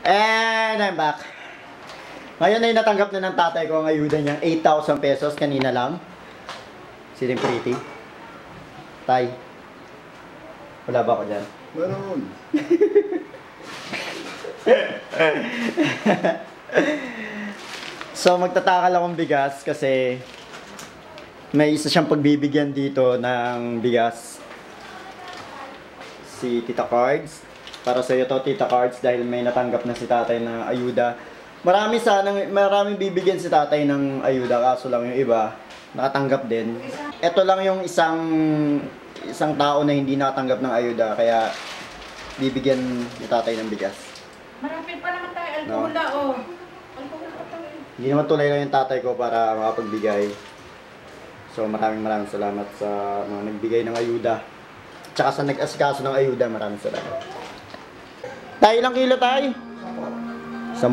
And I'm back. Ngayon ay natanggap na ng tatay ko ang ayuda niyang 8,000 pesos kanina lang. Siling pretty. Tay, wala ba ako dyan? Meron. So magtatakal akong bigas kasi may isa siyang pagbibigyan dito ng bigas. Si Tita Cards. Para sa iyo to, Tita Cards, dahil may natanggap na si tatay na ayuda. Maraming bibigyan si tatay ng ayuda, kaso lang yung iba nakatanggap din. Ito lang yung isang tao na hindi nakatanggap ng ayuda, kaya bibigyan ni tatay ng bigas. Marapit pa naman tayo, alcohol na, oh. Alcohol pa tayo. Hindi naman tulay lang yung tatay ko para makapagbigay. So maraming salamat sa mga nagbigay ng ayuda. Tsaka sa nag-asikaso ng ayuda, maraming salamat. Tay, ilang kilo tay? 10.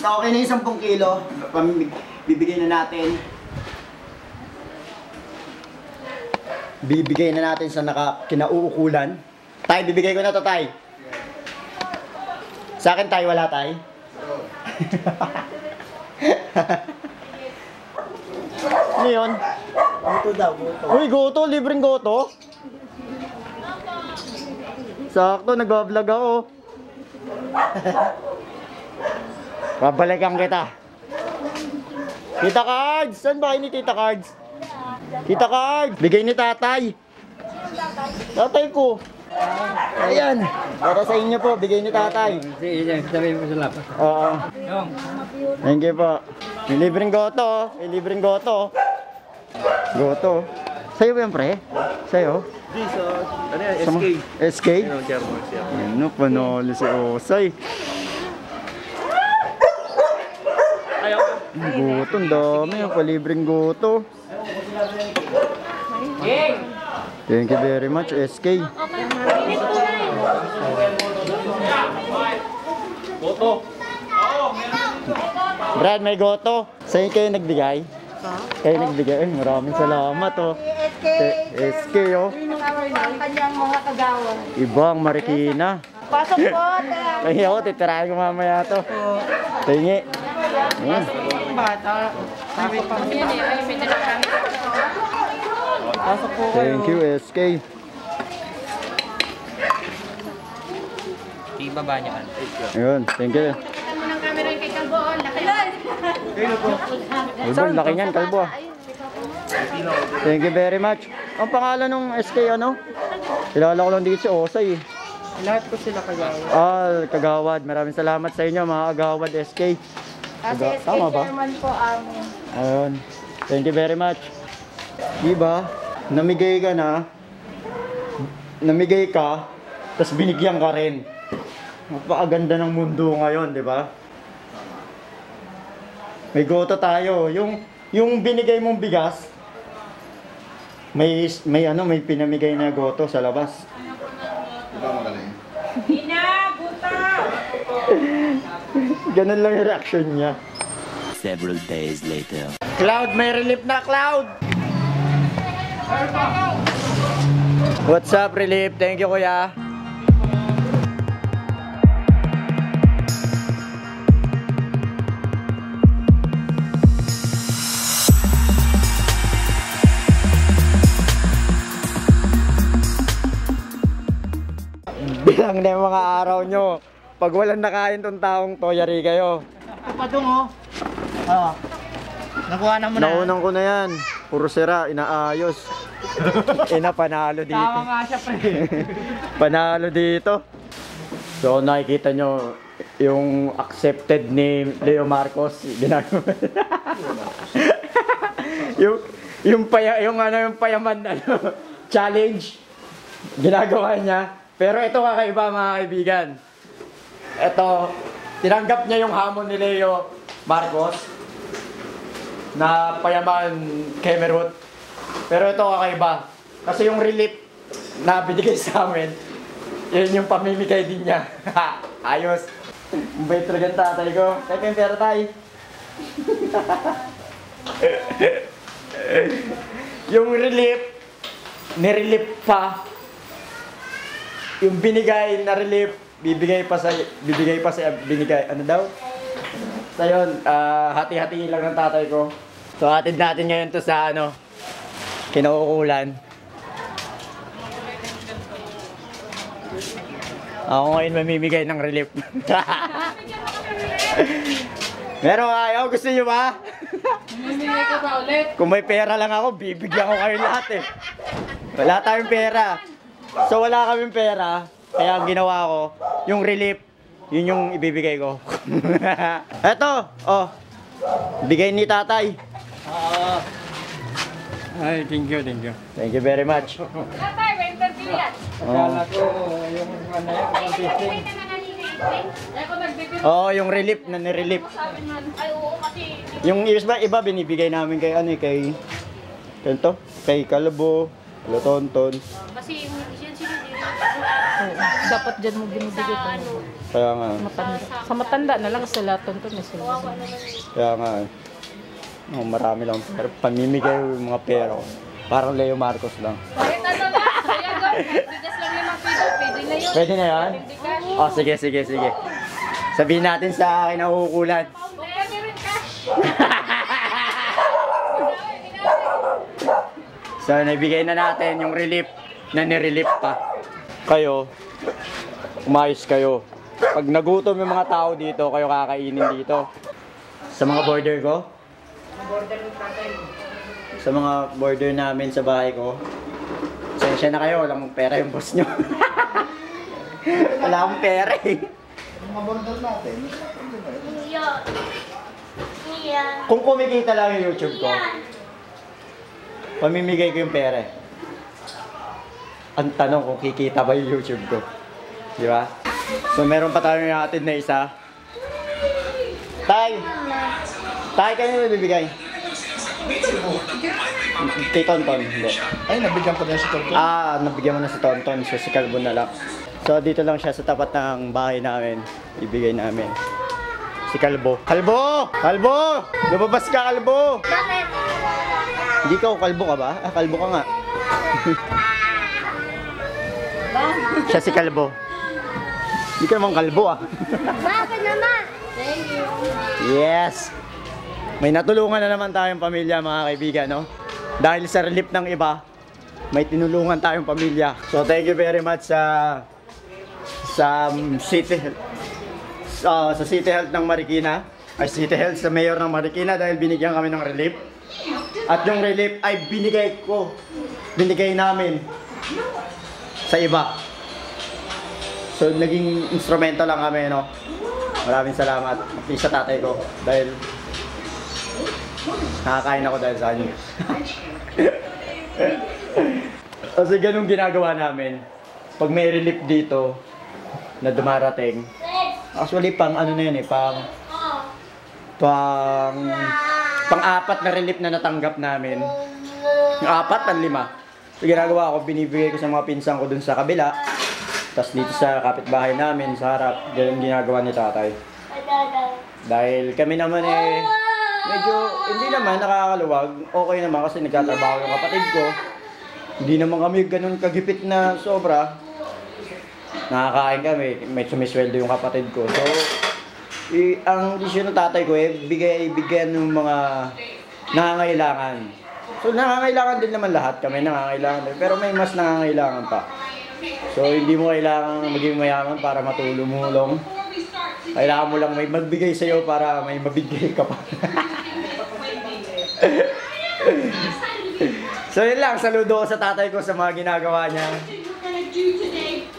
So, okay na yung 10 kilo. Bibigay na natin. Bibigay na natin sa kinauukulan. Tay, bibigay ko na to, tay. Sa akin, tay, wala, tay. Ano yun? Goto daw, goto. Uy, goto, libreng goto. Sakto, nag-vlog ako. Babalikan kita. Tita Cards! Saan ba ni Tita Cards? Tita Cards! Bigay ni tatay. Tatay ko. Ayan. Para sa inyo po, bigay ni tatay. Sabihin mo sa lapas. Oo. Thank you po. May libreng goto. May libreng goto. Goto. Sa'yo ba yan, pre? Sa'yo? Ano yan? SK. SK? Ano, panalo si Osay. Goto, ang dami. Ang palibreng goto. Thank you very much, SK. Goto. Brad, may goto. Sa'yo kayo nagbigay? Kayo nagbigay? Ay, maraming salamat, oh. SK, oh. Kanyang mga kagawan. Ibang Marikina. Pasok po, Ay, ako, titirahin ko mamaya to. Tingi. Ayan. bata. Pasok pa. Yan eh, ay may talagang. Pasok po kayo. Thank you, SK. Ibaba niya kan. Ayun, thank you. Ano ng camera kay Kalbo? Laki. Albon, laki niyan, kalbo. Thank you very much. Ang pangalan ng SK ano? Kilala ko lang dito si Osay eh. Lahat po sila kagawad. Kagawad. Maraming salamat sa inyo mga kagawad SK. Kasi SK Tama ba? chairman po amin. Ayun. Thank you very much. Diba? Namigay ka na. Namigay ka. Tapos binigyan ka rin. Napakaganda ng mundo ngayon, di ba? May goto tayo. Yung binigay mong bigas, may pinamigay na goto sa labas. Ito magaling. Ina, buta! Ganun lang yung reaction niya. Several days later. Cloud, may relief na, Cloud! What's up, relief? Thank you, kuya. Bilang na yung mga araw nyo. Pag walang nakain tong taong to, yari kayo. Padung oh. Ah. Nakuha na mo na. Naunang ko na yan. Puro sira, inaayos. Panalo dito. Tama nga siya pre. Panalo dito. So nakikita nyo yung accepted ni Leo Marcos ginagawa. yung payaman challenge ginagawa niya. Pero ito kakaiba mga kaibigan. Ito, tinanggap niya yung hamon ni Leo Marcos na payaman Kemerut. Pero ito kakaiba. Kasi yung relief na binigay sa amin, yun yung pamimigay din niya. Ayos. Mabait talaga ang tatay ko. Kaya kayong pera tayo. Yung relief, nirelief pa. Yung binigay na relief, binigay, ano daw? So yun, hati-hati lang ng tatay ko. So hatid natin ngayon to sa kinauukulan. Ako ngayon mamimigay ng relief. Meron ayaw, gusto nyo ba? Mamimigay ka pa ulit. Kung may pera lang ako, bibigyan ko kayo lahat eh. Wala tayong pera. So wala kaming pera, kaya ang ginawa ko, yung relief, yun yung ibibigay ko. Eto, oh, bigay ni tatay. Ay, thank you, thank you. Thank you very much. Tatay, may interview yan. Akala ko yung ano yan, consistent. Oh, yung relief na nirelief. Ay, oo, kasi... Yung iba binibigay namin kay kay Kalbo, Tonton. Kasi yung yan sila Dapat dyan mo binibigay ko. Kaya nga, Sa matanda na lang sila tonton na sila. kaya nga. Oh, marami lang. Pero pamimigay yung mga pera. Parang Leo Marcos lang. Kahit ano ba? Kaya go. Bigas lang 5 piso. Pwede na yun. Pwede na yan? Hindi cash. Oh, sige. Sabihin natin sa kinauukulan. Pwede rin cash. So, naibigay na natin yung relief na nirelief pa. Kayo, umayos kayo. Pag nagutom yung mga tao dito, kayo kakainin dito. Sa mga border ko? Sa mga border namin sa bahay ko. Sensya na kayo, walang pera yung boss nyo. Wala akong pera eh. Mga border natin. Kung kumikita lang yung YouTube ko, pamimigay ko yung pera eh. Ang tanong kung kikita ba yung YouTube ko. Di ba? So meron pa tayong natin na isa. Tay, kanino bibigay? Kay Tonton, hindi. Ay, nabigyan pa niya si Tonton. Nabigyan mo na si Tonton, so si Kalbo na lang. So dito lang siya sa tapat ng bahay namin. Ibigay namin. Si Kalbo. Kalbo! Lumabas ka, Kalbo! Bakit? Hindi ka, kalbo ka ba? Kalbo ka nga. Siya si Kalbo. Hindi ka naman kalbo Bakit naman? Thank you. Yes! May natulungan na naman tayong pamilya mga kaibigan, no? Dahil sa relief ng iba, may tinulungan tayong pamilya. So thank you very much sa City sa City Health ng Marikina. City Health sa Mayor ng Marikina dahil binigyan kami ng relief. At yung relief ay binigay namin sa iba. So naging instrumento lang kami, no? Maraming salamat sa tatay ko dahil nakakain ako dahil sa kanya. Kasi ganun ginagawa namin. Pag may relief dito na dumarating, actually pang ano na yun eh, pang-apat na relief na natanggap namin. Yung 4, 5. So ginagawa ko, binibigay ko sa mga pinsan ko dun sa kabila. Tapos dito sa kapitbahay namin, sa harap, ganun ginagawa ni tatay. Dahil kami naman eh, medyo hindi naman nakakaluwag. Okay naman kasi nagtatrabaho yung kapatid ko. Hindi naman kami ganun kagipit na sobra. Nakakain kami, may sumisweldo yung kapatid ko. So, ang desisyon ng tatay ko eh, bigyan ng mga nangangailangan. So, nangangailangan din naman lahat kami, nangangailangan din. Pero may mas nangangailangan pa. So, hindi mo kailangan maging mayaman para matulong-mulong. Kailangan mo lang may magbigay sa'yo para may mabigay ka pa. So, yun lang. Saludo ko sa tatay ko sa mga ginagawa niya.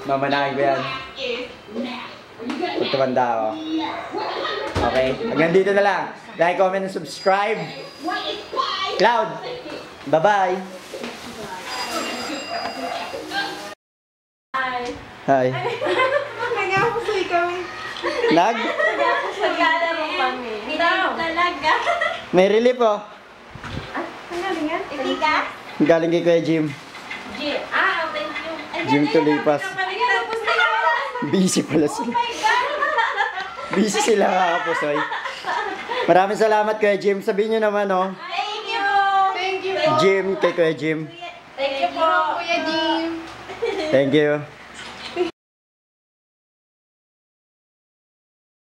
Mamanahin ko yan. Pag tumanda ako. Okay? Hanggang dito na lang. Like, comment, and subscribe. Cloud! Bye-bye! Hi. Nag-apusoy kami. Nag? Sagala mo kami. Talaga. May relief oh. Ang galing yan. Hindi ka? Galing kay Kuya Jim. Thank you. Jim Tulipas. Tapos na yun. Busy pala sila. Busy sila kakapusoy. Maraming salamat Kuya Jim. Sabihin nyo naman oh. Thank you. Thank you. Jim kay Kuya Jim. Thank you po, Kuya Jim. Thank you.